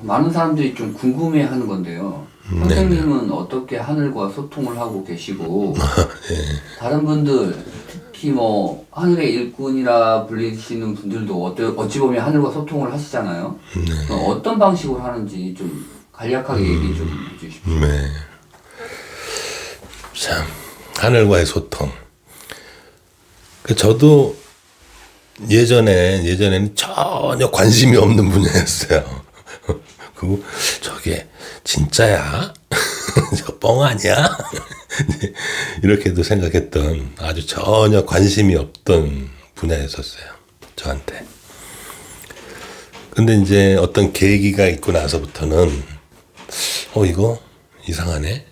많은 사람들이 좀 궁금해 하는 건데요. 선생님은 어떻게 하늘과 소통을 하고 계시고, 다른 분들, 특히 뭐, 하늘의 일꾼이라 불리시는 분들도 어찌 보면 하늘과 소통을 하시잖아요. 어떤 방식으로 하는지 좀 간략하게 얘기 좀 해주십시오. 네. 참, 하늘과의 소통. 저도 예전에는 전혀 관심이 없는 분야였어요. 그리고 저게 진짜야? 저 뻥 아니야? 이렇게도 생각했던 아주 전혀 관심이 없던 분야였었어요. 저한테. 근데 이제 어떤 계기가 있고 나서부터는 이거 이상하네?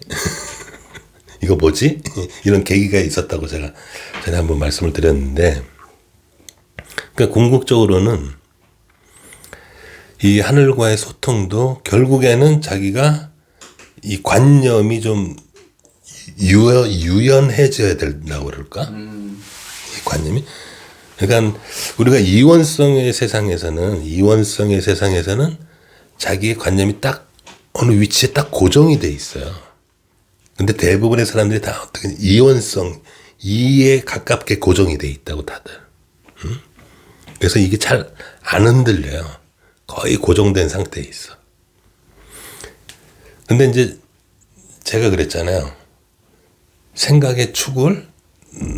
이거 뭐지? 이런 계기가 있었다고 제가 전에 한번 말씀을 드렸는데, 그러니까 궁극적으로는 이 하늘과의 소통도 결국에는 자기가 이 관념이 좀 유연해져야 된다고 그럴까? 이 관념이. 그러니까 우리가 이원성의 세상에서는 자기의 관념이 딱 어느 위치에 딱 고정이 돼 있어요. 근데 대부분의 사람들이 다 어떻게 이에 가깝게 고정이 돼 있다고 다들. 그래서 이게 잘 안 흔들려요. 거의 고정된 상태에 있어. 근데 이제 제가 그랬잖아요. 생각의 축을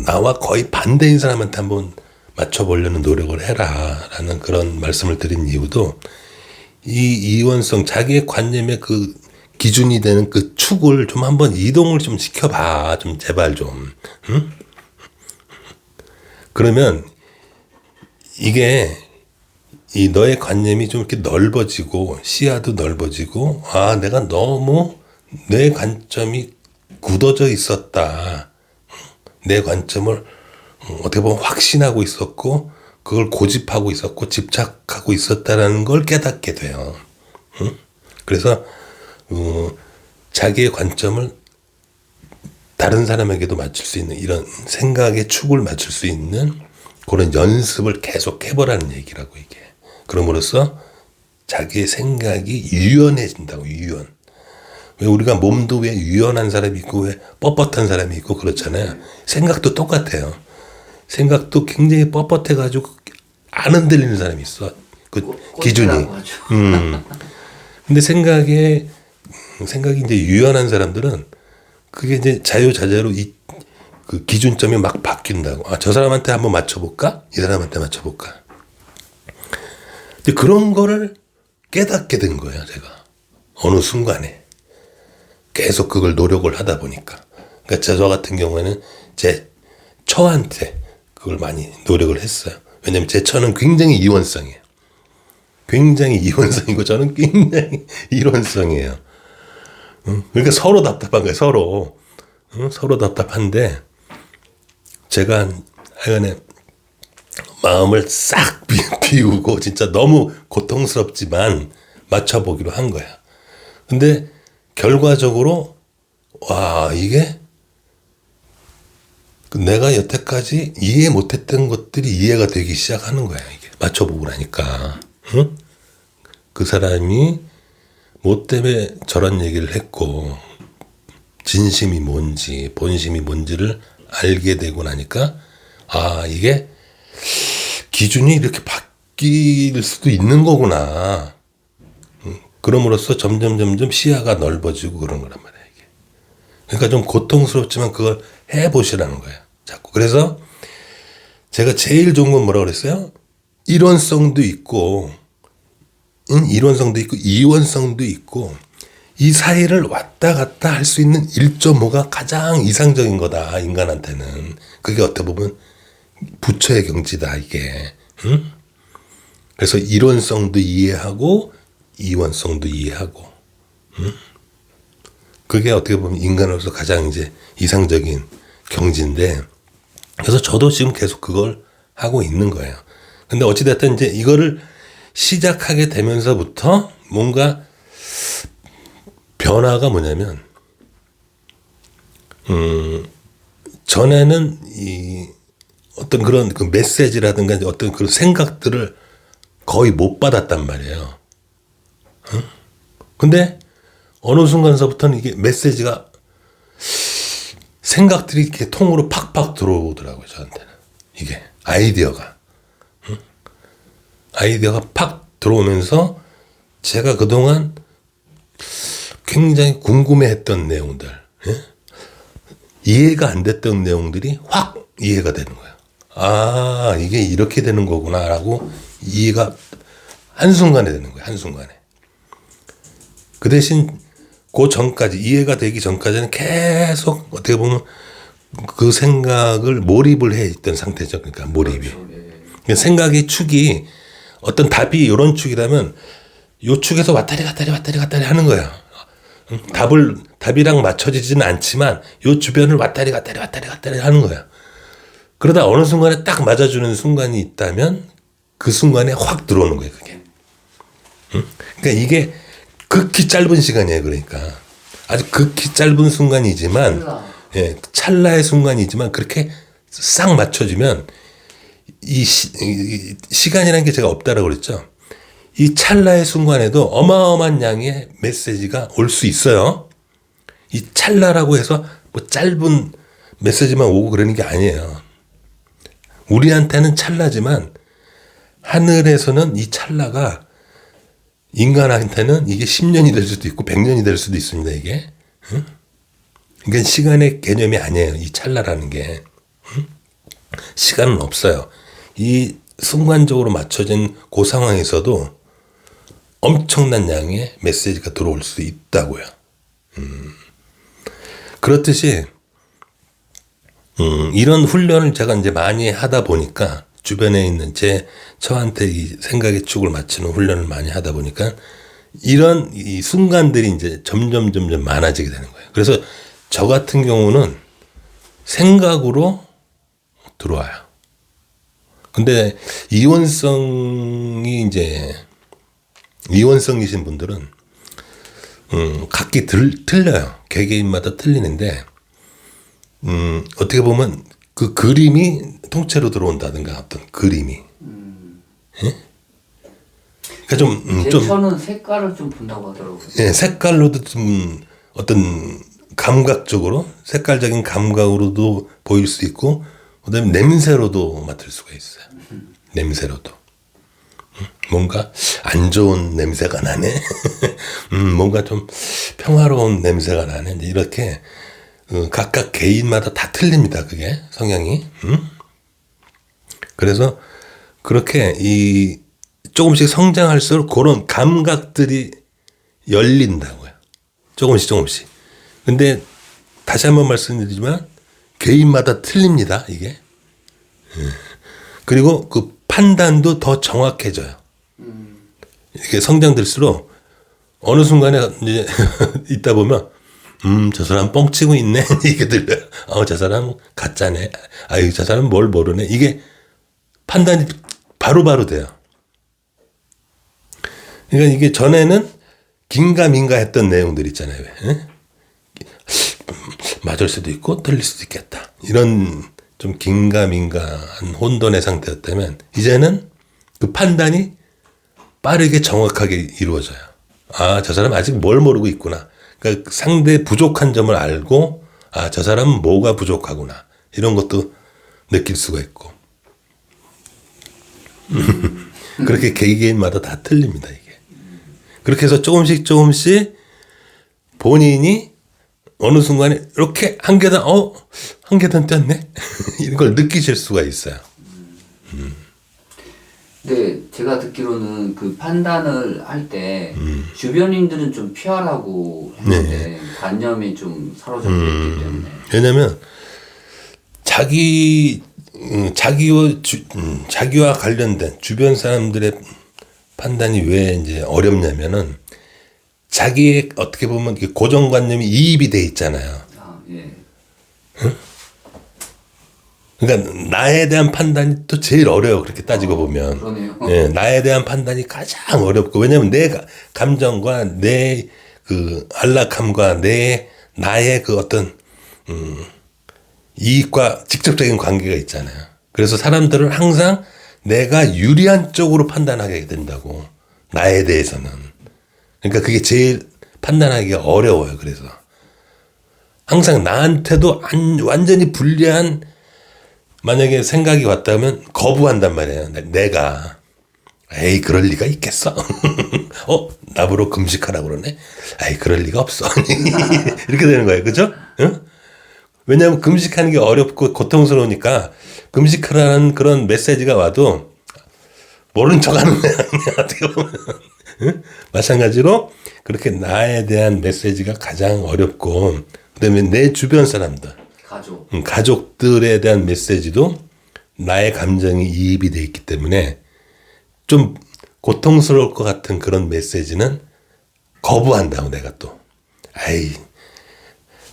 나와 거의 반대인 사람한테 한번 맞춰보려는 노력을 해라 라는 그런 말씀을 드린 이유도, 이 이원성, 자기의 관념의 그 기준이 되는 그 축을 좀 한번 이동을 좀 시켜봐. 좀 제발 좀. 응? 그러면 이게 이 너의 관념이 좀 이렇게 넓어지고 시야도 넓어지고, 내가 너무 내 관점이 굳어져 있었다. 내 관점을 어떻게 보면 확신하고 있었고 그걸 고집하고 있었고 집착하고 있었다라는 걸 깨닫게 돼요. 응? 그래서 자기의 관점을 다른 사람에게도 맞출 수 있는, 이런 생각의 축을 맞출 수 있는 그런 연습을 계속 해보라는 얘기라고, 이게. 그럼으로써 자기의 생각이 유연해진다고, 유연. 왜 우리가 몸도 왜 유연한 사람이 있고 왜 뻣뻣한 사람이 있고 그렇잖아요. 생각도 똑같아요. 생각도 굉장히 뻣뻣해가지고 안 흔들리는 사람이 있어. 그 기준이. 근데 생각이 이제 유연한 사람들은 그게 이제 자유자재로 그 기준점이 막 바뀐다고. 저 사람한테 한번 맞춰볼까? 이 사람한테 맞춰볼까? 근데 그런 거를 깨닫게 된 거예요, 제가. 어느 순간에. 계속 그걸 노력을 하다 보니까. 그러니까 저 같은 경우에는 제 처한테 그걸 많이 노력을 했어요. 왜냐면 제 처는 굉장히 이원성이에요. 굉장히 이원성이고 저는 굉장히 이론성이에요. 그러니까 서로 답답한 거예요, 서로. 서로 답답한데, 제가 하여간에 마음을 싹 비우고 진짜 너무 고통스럽지만 맞춰보기로 한 거야. 근데 결과적으로 이게 내가 여태까지 이해 못했던 것들이 이해가 되기 시작하는 거야. 이게 맞춰보고 나니까. 응? 그 사람이 뭐 때문에 저런 얘기를 했고 진심이 뭔지 본심이 뭔지를 알게 되고 나니까 이게 기준이 이렇게 바뀔 수도 있는 거구나. 그럼으로써 점점 시야가 넓어지고 그런 거란 말이야, 이게. 그러니까 좀 고통스럽지만 그걸 해보시라는 거예요, 자꾸. 그래서 제가 제일 좋은 건 뭐라고 그랬어요? 일원성도 있고, 이원성도 있고, 이 사이를 왔다 갔다 할 수 있는 1.5가 가장 이상적인 거다, 인간한테는. 그게 어떻게 보면 부처의 경지다, 이게. 응? 그래서 이론성도 이해하고 이원성도 이해하고, 그게 어떻게 보면 인간으로서 가장 이제 이상적인 경지인데, 그래서 저도 지금 계속 그걸 하고 있는 거예요. 근데 어찌됐든 이제 이거를 시작하게 되면서부터 뭔가 변화가 뭐냐면, 전에는 이 어떤 그런 그 메시지라든가 어떤 그런 생각들을 거의 못 받았단 말이에요. 근데 어느 순간서부터는 이게 메시지가 생각들이 이렇게 통으로 팍팍 들어오더라고요. 저한테는 이게 아이디어가 팍 들어오면서 제가 그동안 굉장히 궁금해했던 내용들, 이해가 안 됐던 내용들이 확 이해가 되는 거예요. 아, 이게 이렇게 되는 거구나라고 이해가 한순간에 되는 거예요. 한순간에. 그 대신 그 전까지, 이해가 되기 전까지는 계속 어떻게 보면 그 생각을 몰입을 해 있던 상태죠. 그러니까 몰입이. 그렇죠. 예. 그러니까 생각의 축이 어떤 답이 이런 축이라면 요 축에서 왔다리 갔다리 하는 거야. 답이랑 맞춰지지는 않지만 요 주변을 왔다리 갔다리 하는 거야. 그러다 어느 순간에 딱 맞아주는 순간이 있다면 그 순간에 확 들어오는 거예요, 그게. 그러니까 이게 극히 짧은 시간이에요, 그러니까. 아주 극히 짧은 순간이지만, 찰나의 순간이지만 그렇게 싹 맞춰지면 이 시간이라는 게 제가 없다라고 그랬죠. 이 찰나의 순간에도 어마어마한 양의 메시지가 올 수 있어요. 이 찰나라고 해서 뭐 짧은 메시지만 오고 그러는 게 아니에요. 우리한테는 찰나지만 하늘에서는 이 찰나가 인간한테는 이게 10년이 될 수도 있고 100년이 될 수도 있습니다, 이게. 그러니까 시간의 개념이 아니에요, 이 찰나라는 게. 시간은 없어요. 이 순간적으로 맞춰진 그 상황에서도 엄청난 양의 메시지가 들어올 수 있다고요. 그렇듯이 이런 훈련을 제가 이제 많이 하다 보니까 주변에 있는 저한테 이 생각의 축을 맞추는 훈련을 많이 하다 보니까 이런 이 순간들이 이제 점점 많아지게 되는 거예요. 그래서 저 같은 경우는 생각으로 들어와요. 근데 이원성이신 분들은 각기 틀려요. 개개인마다 틀리는데 어떻게 보면 그 그림이 통째로 들어온다든가 어떤 그림이. 그러니까 제천은 색깔을 좀 본다고 하더라고요. 예, 색깔로도 좀 어떤 감각적으로 색깔적인 감각으로도 보일 수 있고 그다음에 냄새로도 맡을 수가 있어요. 냄새로도. 뭔가 안 좋은 냄새가 나네. 뭔가 좀 평화로운 냄새가 나네. 이렇게 각각 개인마다 다 틀립니다. 그게 성향이. 그래서 그렇게 이 조금씩 성장할수록 그런 감각들이 열린다고요. 조금씩. 근데 다시 한번 말씀드리지만 개인마다 틀립니다. 이게. 그리고 그 판단도 더 정확해져요. 이렇게 성장될수록 어느 순간에 이제 있다 보면 저 사람 뻥치고 있네. 이게 들려요. 저 사람 가짜네. 아유, 저 사람 뭘 모르네. 이게 판단이 바로바로 돼요. 그러니까 이게 전에는 긴가민가 했던 내용들 있잖아요. 왜? 맞을 수도 있고 틀릴 수도 있겠다. 이런 좀 긴가민가한 혼돈의 상태였다면 이제는 그 판단이 빠르게 정확하게 이루어져요. 저 사람 아직 뭘 모르고 있구나. 그러니까 상대의 부족한 점을 알고 저 사람은 뭐가 부족하구나. 이런 것도 느낄 수가 있고. 그렇게 개개인마다 다 틀립니다, 이게. 그렇게 해서 조금씩 본인이 어느 순간에 이렇게 한 계단 뛰었네? 이런 걸 느끼실 수가 있어요. 근데 제가 듣기로는 그 판단을 할 때 주변인들은 좀 피하라고 했는데 관념이 좀 사로잡혀 있기 때문에. 왜냐면 자기와 관련된 주변 사람들의 판단이 왜 이제 어렵냐면은 자기의 어떻게 보면 고정관념이 이입이 돼 있잖아요. 예. 응? 그러니까 나에 대한 판단이 또 제일 어려워. 그렇게 따지고 보면. 그러네요. 예, 나에 대한 판단이 가장 어렵고 왜냐면 내 감정과 내 그 안락함과 나의 그 어떤 이익과 직접적인 관계가 있잖아요. 그래서 사람들은 항상 내가 유리한 쪽으로 판단하게 된다고. 나에 대해서는. 그러니까 그게 제일 판단하기가 어려워요. 그래서 항상 나한테도 완전히 불리한 만약에 생각이 왔다면 거부한단 말이에요. 내가 에이 그럴 리가 있겠어? 나보러 금식하라고 그러네? 에이 그럴 리가 없어. 이렇게 되는 거예요. 그죠? 응? 왜냐하면 금식하는 게 어렵고 고통스러우니까 금식하라는 그런 메시지가 와도 모른 척하는 거야. 어떻게 보면. 응? 마찬가지로 그렇게 나에 대한 메시지가 가장 어렵고 그다음에 내 주변 사람들 가족들에 대한 메시지도 나의 감정이 이입이 돼 있기 때문에 좀 고통스러울 것 같은 그런 메시지는 거부한다고 내가 또 아이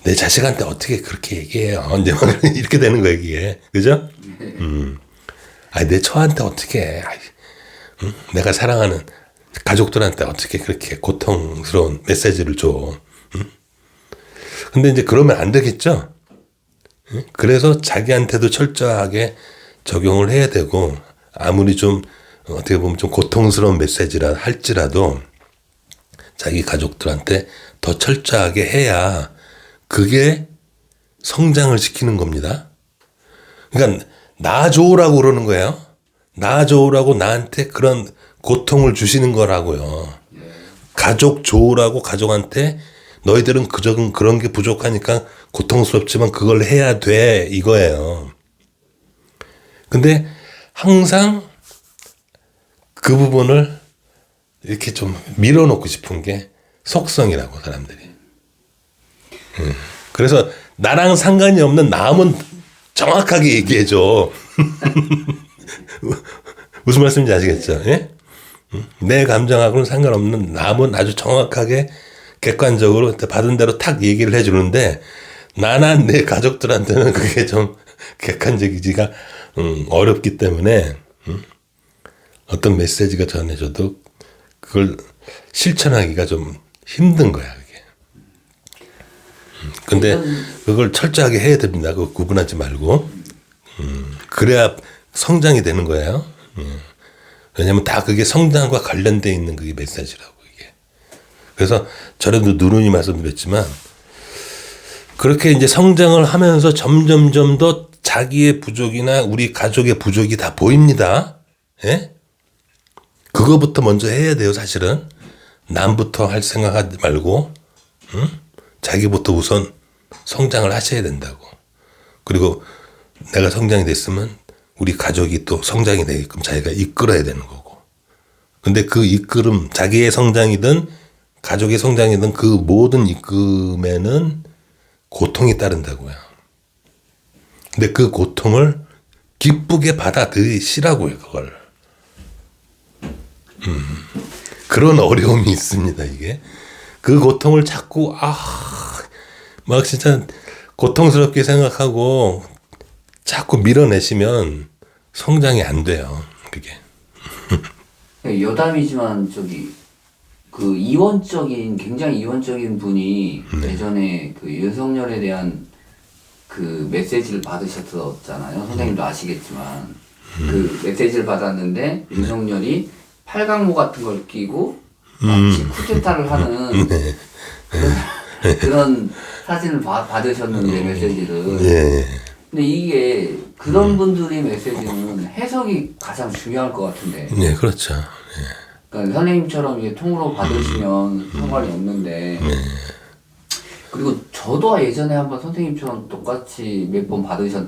내 자식한테 어떻게 그렇게 얘기해요 언제 이렇게 되는 거예요 이게 그죠? 아이 내 처한테 어떻게 해 응? 내가 사랑하는 가족들한테 어떻게 그렇게 고통스러운 메시지를 줘 응? 근데 이제 그러면 안 되겠죠? 응? 그래서 자기한테도 철저하게 적용을 해야 되고 아무리 좀 어떻게 보면 좀 고통스러운 메시지라 할지라도 자기 가족들한테 더 철저하게 해야 그게 성장을 시키는 겁니다. 그러니까 나 좋으라고 그러는 거예요. 나 좋으라고 나한테 그런 고통을 주시는 거라고요. 가족 좋으라고 가족한테 너희들은 그런 게 부족하니까 고통스럽지만 그걸 해야 돼 이거예요. 근데 항상 그 부분을 이렇게 좀 밀어놓고 싶은 게 속성이라고 사람들이. 그래서 나랑 상관이 없는 남은 정확하게 얘기해줘. 무슨 말씀인지 아시겠죠? 예? 내 감정하고는 상관없는 남은 아주 정확하게 객관적으로 받은 대로 탁 얘기를 해주는데 나나 내 가족들한테는 그게 좀 객관적이지가 어렵기 때문에 어떤 메시지가 전해져도 그걸 실천하기가 좀 힘든 거야 그게. 근데 그걸 철저하게 해야 됩니다. 그거 구분하지 말고. 그래야 성장이 되는 거예요. 왜냐면 다 그게 성장과 관련돼 있는 그게 메시지라고 이게. 그래서 저래도 누누이 말씀드렸지만 그렇게 이제 성장을 하면서 점점점 더 자기의 부족이나 우리 가족의 부족이 다 보입니다. 예? 그거부터 먼저 해야 돼요, 사실은. 남부터 할 생각하지 말고, 응? 자기부터 우선 성장을 하셔야 된다고. 그리고 내가 성장이 됐으면 우리 가족이 또 성장이 되게끔 자기가 이끌어야 되는 거고. 근데 그 이끌음, 자기의 성장이든 가족의 성장이든 그 모든 이끌음에는 고통이 따른다고요. 근데 그 고통을 기쁘게 받아들이시라고요, 그걸. 그런 어려움이 있습니다, 이게. 그 고통을 자꾸, 막 진짜 고통스럽게 생각하고 자꾸 밀어내시면 성장이 안 돼요, 그게. 여담이지만, 굉장히 이원적인 분이 예전에 그 윤석열에 대한 그 메시지를 받으셨었잖아요. 선생님도 아시겠지만. 그 메시지를 받았는데, 윤석열이 팔강모 같은 걸 끼고 마치 쿠데타를 하는 그런 사진을 받으셨는데 메시지를. 근데 이게 그런 분들의 메시지는 해석이 가장 중요할 것 같은데. 네, 그렇죠. 그러니까 선생님처럼 이게 통으로 받으시면 상관이 없는데. 그리고 저도 예전에 한번 선생님처럼 똑같이 몇 번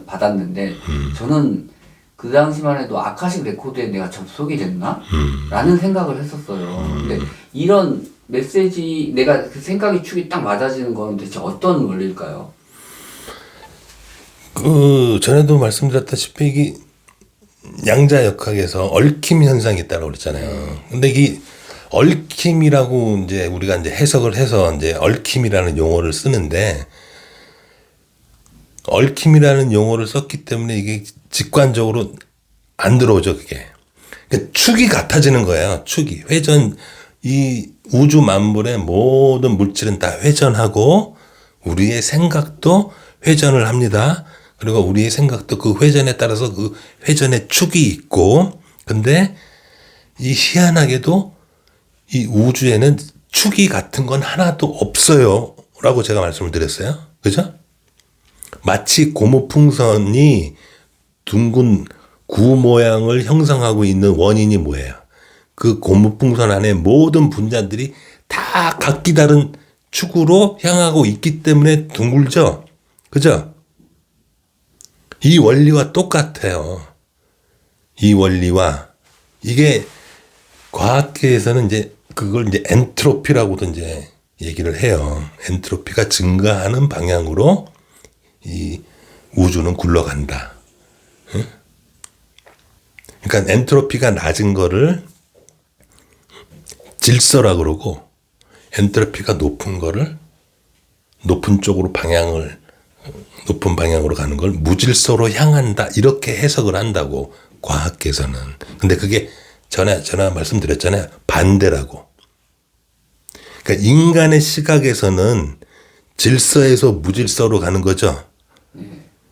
받았는데 저는 그 당시만 해도 아카식 레코드에 내가 접속이 됐나? 라는 생각을 했었어요. 근데 이런 메시지, 내가 그 생각이 축이 딱 맞아지는 건 대체 어떤 원리일까요? 전에도 말씀드렸다시피 이게 양자역학에서 얽힘 현상이 있다고 그랬잖아요. 근데 이 얽힘이라고 이제 우리가 이제 해석을 해서 이제 얽힘이라는 용어를 쓰는데 얽힘이라는 용어를 썼기 때문에 이게 직관적으로 안 들어오죠, 그게. 그러니까 축이 같아지는 거예요. 축이. 회전, 이 우주 만물의 모든 물질은 다 회전하고 우리의 생각도 회전을 합니다. 그리고 우리의 생각도 그 회전에 따라서 그 회전의 축이 있고 근데 이 희한하게도 이 우주에는 축이 같은 건 하나도 없어요. 라고 제가 말씀을 드렸어요. 그죠? 마치 고무풍선이 둥근 구 모양을 형성하고 있는 원인이 뭐예요? 그 고무풍선 안에 모든 분자들이 다 각기 다른 축으로 향하고 있기 때문에 둥글죠? 그죠? 이 원리와 똑같아요. 이 원리와 이게 과학계에서는 이제 그걸 이제 엔트로피라고도 이제 얘기를 해요. 엔트로피가 증가하는 방향으로 이 우주는 굴러간다. 응? 그러니까 엔트로피가 낮은 거를 질서라 그러고 엔트로피가 높은 거를 높은 쪽으로 높은 방향으로 가는 걸 무질서로 향한다. 이렇게 해석을 한다고 과학계에서는. 근데 그게 전에 말씀드렸잖아요. 반대라고. 그러니까 인간의 시각에서는 질서에서 무질서로 가는 거죠.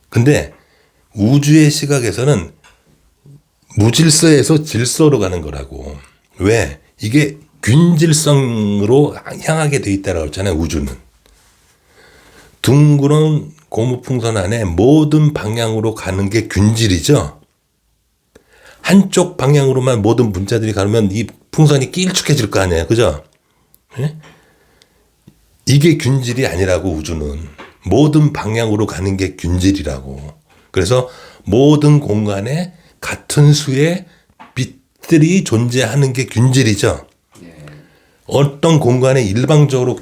근데 우주의 시각에서는 무질서에서 질서로 가는 거라고. 왜? 이게 균질성으로 향하게 돼 있다라고 했잖아요. 우주는. 둥그런 고무풍선 안에 모든 방향으로 가는 게 균질이죠. 한쪽 방향으로만 모든 분자들이 가면 이 풍선이 길쭉해질 거 아니에요. 그죠? 네? 이게 균질이 아니라고 우주는. 모든 방향으로 가는 게 균질이라고. 그래서 모든 공간에 같은 수의 빛들이 존재하는 게 균질이죠. 어떤 공간에 일방적으로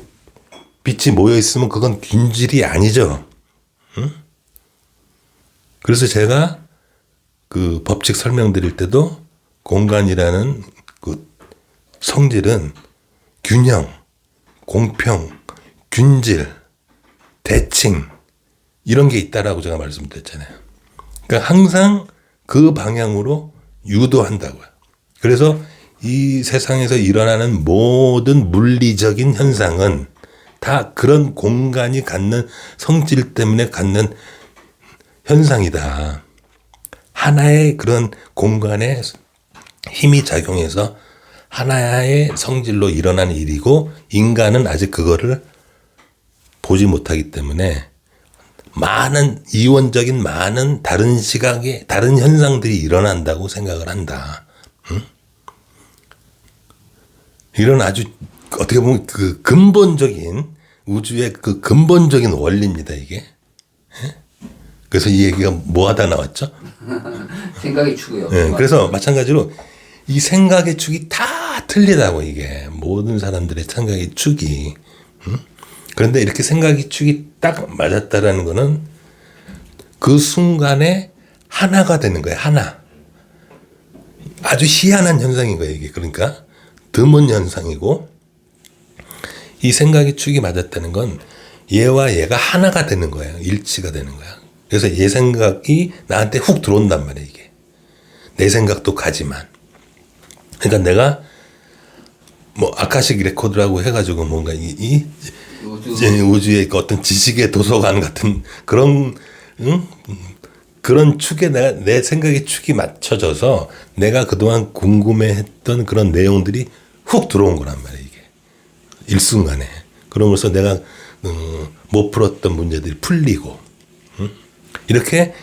빛이 모여 있으면 그건 균질이 아니죠. 응? 그래서 제가 그 법칙 설명드릴 때도 공간이라는 그 성질은 균형, 공평, 균질, 대칭 이런 게 있다라고 제가 말씀드렸잖아요. 그러니까 항상 그 방향으로 유도한다고요. 그래서 이 세상에서 일어나는 모든 물리적인 현상은 다 그런 공간이 갖는 성질 때문에 갖는 현상이다. 하나의 그런 공간에 힘이 작용해서 하나의 성질로 일어나는 일이고 인간은 아직 그거를 보지 못하기 때문에 많은 이원적인 많은 다른 시각에 다른 현상들이 일어난다고 생각을 한다. 응? 이런 아주 어떻게 보면 그 근본적인 우주의 그 근본적인 원리입니다, 이게. 그래서 이 얘기가 뭐 하다 나왔죠? 생각의 축이요. 네, 그래서 마찬가지로 이 생각의 축이 다 틀리다고 이게 모든 사람들의 생각의 축이. 그런데 이렇게 생각의 축이 딱 맞았다라는 거는 그 순간에 하나가 되는 거예요. 하나. 아주 희한한 현상인 거예요, 이게. 그러니까 드문 현상이고 이 생각의 축이 맞았다는 건 얘와 얘가 하나가 되는 거예요. 일치가 되는 거야. 그래서 얘 생각이 나한테 훅 들어온단 말이에요, 이게. 내 생각도 가지만. 그러니까 내가 뭐 아카식 레코드라고 해가지고 뭔가 우주의 어떤 지식의 도서관 같은 그런 그런 축에 내 생각의 축이 맞춰져서 내가 그동안 궁금해했던 그런 내용들이 훅 들어온 거란 말이에요, 이게. 일순간에. 그러면서 내가 못 풀었던 문제들이 풀리고 이렇게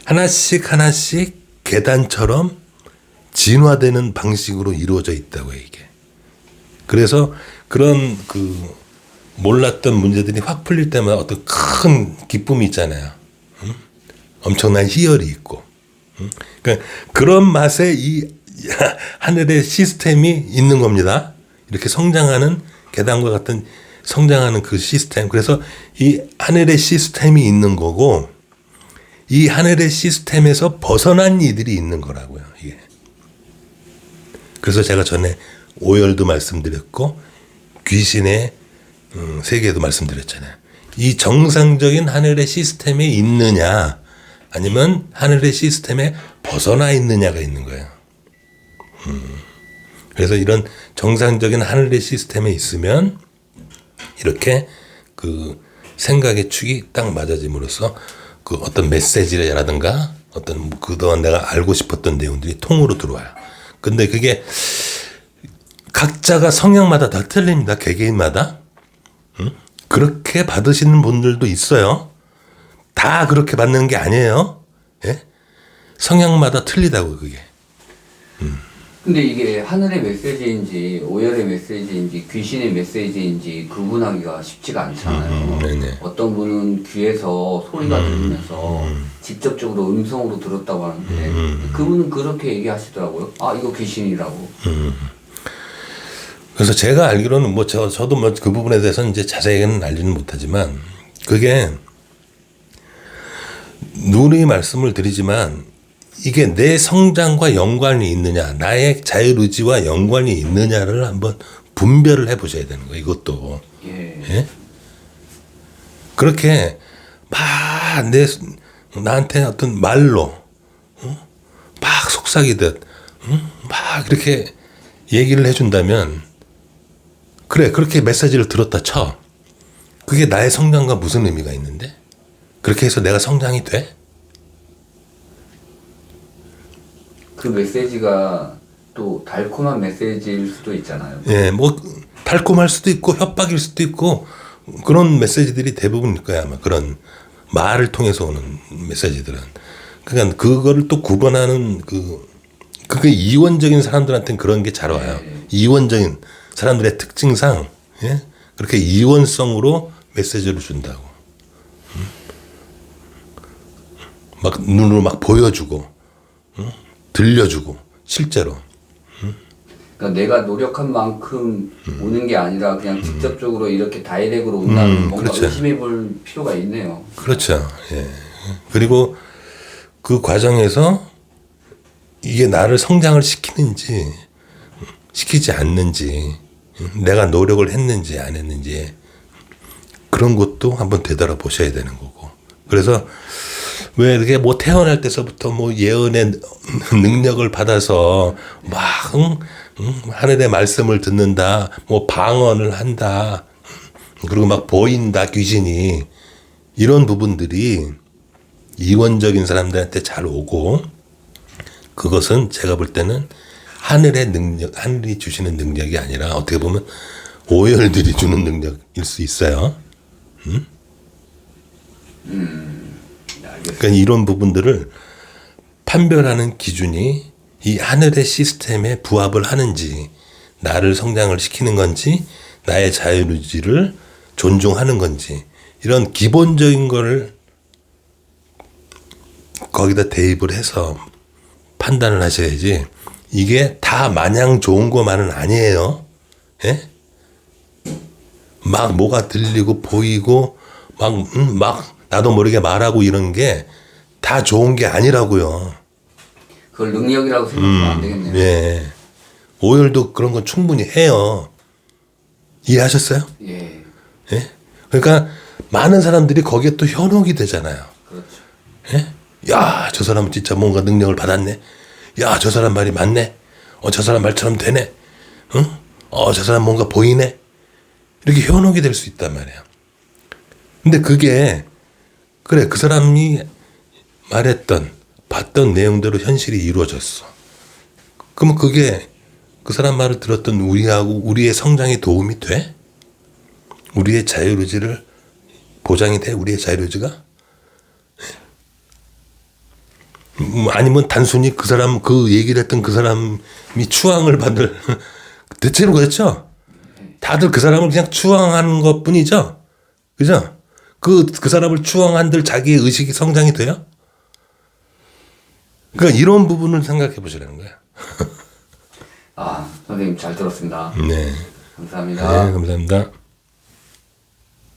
하나씩 하나씩 계단처럼 진화되는 방식으로 이루어져 있다고 이게. 그래서 그런 그 몰랐던 문제들이 확 풀릴 때마다 어떤 큰 기쁨이 있잖아요. 엄청난 희열이 있고. 그러니까 그런 맛에 이 하늘의 시스템이 있는 겁니다. 이렇게 성장하는 계단과 같은 성장하는 그 시스템. 그래서 이 하늘의 시스템이 있는 거고 이 하늘의 시스템에서 벗어난 이들이 있는 거라고요, 이게. 그래서 제가 전에 오열도 말씀드렸고 귀신의 세계도 말씀드렸잖아요. 이 정상적인 하늘의 시스템에 있느냐 아니면 하늘의 시스템에 벗어나 있느냐가 있는 거예요. 그래서 이런 정상적인 하늘의 시스템에 있으면 이렇게 그 생각의 축이 딱 맞아짐으로써 그 어떤 메시지라든가 어떤 그동안 내가 알고 싶었던 내용들이 통으로 들어와요. 근데 그게 각자가 성향마다 다 틀립니다. 개개인마다. 응? 그렇게 받으시는 분들도 있어요. 다 그렇게 받는 게 아니에요. 예? 성향마다 틀리다고 그게. 근데 이게 하늘의 메시지인지 오열의 메시지인지 귀신의 메시지인지 구분하기가 쉽지가 않잖아요. 네네. 어떤 분은 귀에서 소리가 들리면서 직접적으로 음성으로 들었다고 하는데 그분은 그렇게 얘기하시더라고요. 아 이거 귀신이라고. 그래서 제가 알기로는 뭐 저도 뭐 그 부분에 대해서는 이제 자세히는 알지는 못하지만 그게 누누이 말씀을 드리지만 이게 내 성장과 연관이 있느냐, 나의 자유의지와 연관이 있느냐를 한번 분별을 해보셔야 되는 거예요. 이것도. 예. 예? 그렇게 막 나한테 어떤 말로 막 속삭이듯 막 이렇게 얘기를 해준다면 그래 그렇게 메시지를 들었다 쳐. 그게 나의 성장과 무슨 의미가 있는데? 그렇게 해서 내가 성장이 돼? 그 메시지가 또 달콤한 메시지일 수도 있잖아요. 예, 뭐 달콤할 수도 있고 협박일 수도 있고 그런 메시지들이 대부분일 거야 아마 그런 말을 통해서 오는 메시지들은. 그러니까 그거를 또 구분하는 그게 이원적인 사람들한테는 그런 게 잘 와요. 이원적인 사람들의 특징상 예? 그렇게 이원성으로 메시지를 준다고. 막 눈으로 막 보여주고 들려주고 실제로. 그러니까 내가 노력한 만큼 오는 게 아니라 그냥 직접적으로 이렇게 다이렉트로 온다는 뭔가 그렇죠. 의심해 볼 필요가 있네요. 그렇죠. 예. 그리고 그 과정에서 이게 나를 성장을 시키는지 시키지 않는지 내가 노력을 했는지 안 했는지 그런 것도 한번 되돌아보셔야 되는 거고. 그래서 왜 이렇게 뭐 태어날 때서부터 뭐 예언의 능력을 받아서 막 하늘의 말씀을 듣는다, 뭐 방언을 한다, 그리고 막 보인다 귀신이 이런 부분들이 이원적인 사람들한테 잘 오고 그것은 제가 볼 때는 하늘의 능력, 하늘이 주시는 능력이 아니라 어떻게 보면 오열들이 주는 능력일 수 있어요. 그러니까 이런 부분들을 판별하는 기준이 이 하늘의 시스템에 부합을 하는지 나를 성장을 시키는 건지 나의 자유의지를 존중하는 건지 이런 기본적인 거를 거기다 대입을 해서 판단을 하셔야지 이게 다 마냥 좋은 것만은 아니에요. 예? 막 뭐가 들리고 보이고 막 나도 모르게 말하고 이런 게 다 좋은 게 아니라고요. 그걸 능력이라고 생각하면 안 되겠네요. 예. 오열도 그런 건 충분히 해요. 이해하셨어요? 예, 예? 그러니까 많은 사람들이 거기에 또 현혹이 되잖아요. 그렇죠. 예? 야, 저 사람은 진짜 뭔가 능력을 받았네. 야, 저 사람 말이 맞네. 저 사람 말처럼 되네. 응? 저 사람 뭔가 보이네. 이렇게 현혹이 될 수 있단 말이에요. 근데 그게 그래 그 사람이 말했던 봤던 내용대로 현실이 이루어졌어. 그러면 그게 그 사람 말을 들었던 우리하고 우리의 성장에 도움이 돼? 우리의 자유의지를 보장이 돼? 우리의 자유의지가? 아니면 단순히 그 사람 그 얘기를 했던 그 사람이 추앙을 받을 대체로 그렇죠? 다들 그 사람을 그냥 추앙하는 것뿐이죠? 그죠? 그 사람을 추앙한들 자기의 의식이 성장이 돼요? 그러니까 이런 부분을 생각해 보시라는 거야. 아, 선생님 잘 들었습니다. 네. 감사합니다. 네, 감사합니다.